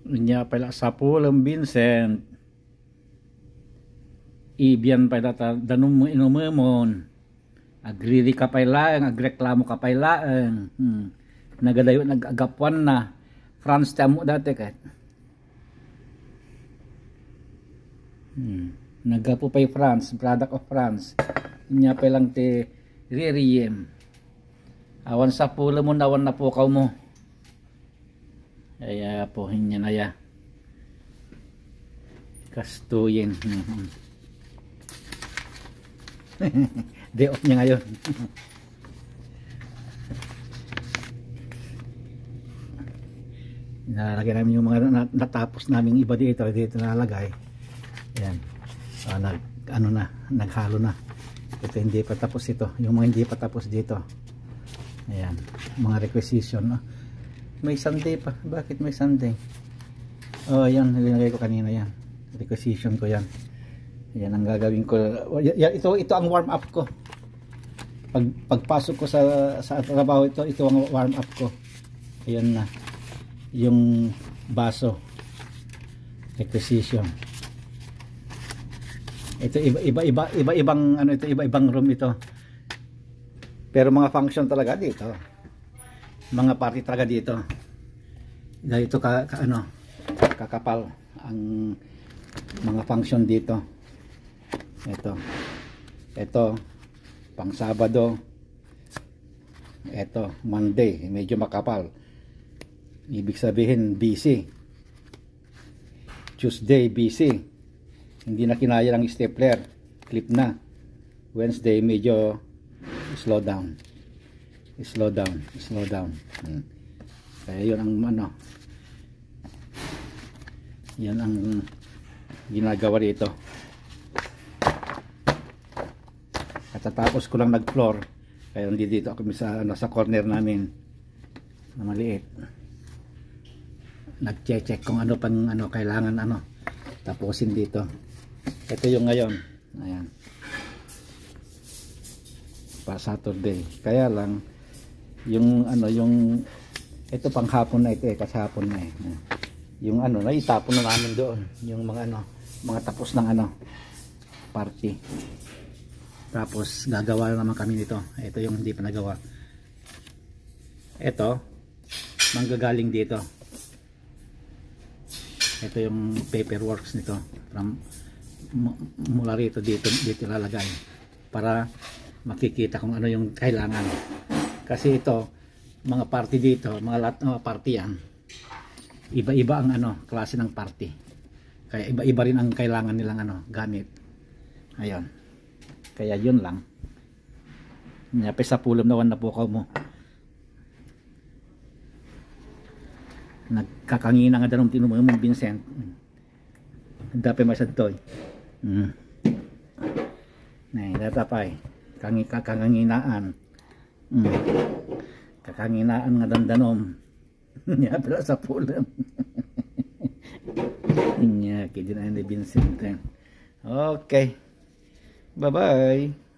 Nya pala sa pulang Vincent. Ibian pala danum mo inumemon. Agriri ka pala, agreklamo ka pala. Nagadayo nagagapuan na. France tamo dati kat. Nagapo pa'y France, product of France. Nya palang ti ririem. Awan sa pula mo, nawan na po mo. Kaya po, hinya na ya. Kastuyin. Day off niya ngayon. Nalagay namin yung mga natapos naming iba dito nalagay. Yan. Naghalo na. Ito hindi pa tapos ito. Yung mga hindi pa tapos dito. Ayan. Mga requisition. No? May Sunday pa. Bakit may Sunday? Oh, yan. Nilagay ko kanina yan. Requisition ko yan. Yan ang gagawin ko. Ito ang warm up ko. Pagpasok ko sa trabaho ito ang warm up ko. Ayan na. Yung baso. Requisition. Ito iba-ibang ano ito, iba-ibang room ito. Pero mga function talaga dito. Mga party talaga dito. Dahil ito kakapal ang mga function dito. Ito pang Sabado. Ito Monday, medyo makapal. Ibig sabihin busy. Tuesday busy. Hindi na kinaya ng stapler, clip na. Wednesday medyo slow down. Kaya yun ang yan ang ginagawa dito. Katatapos ko lang nag-floor, kaya hindi dito ako sa corner namin na maliit. Nag-check kung ano pang kailangan tapusin dito. Ito yung ngayon. Ayan. Pa Saturday. Kaya lang yung ito pang hapon na ito kasi hapon na yung naitapon na namin doon yung mga tapos ng party. Tapos gagawa naman kami nito. Ito yung hindi pa nagawa. Ito manggagaling dito. Ito yung paperworks nito mula rito dito lalagay para makikita kung ano yung kailangan. Kasi ito mga party dito, mga party yan, iba-iba ang klase ng party, kaya iba-iba rin ang kailangan nilang gamit. Ayun, kaya yun lang. Nyapay sa pulam nawan na po mo. Nagkakangina nga dalong tinumumong Vincent. Dapat masadtoy. Nay, datapay. Kakanginaan. Kakanginaan nga dandanom. Nya pala sa pulam. Nya kidi na ni Vincent. Okay. Bye-bye.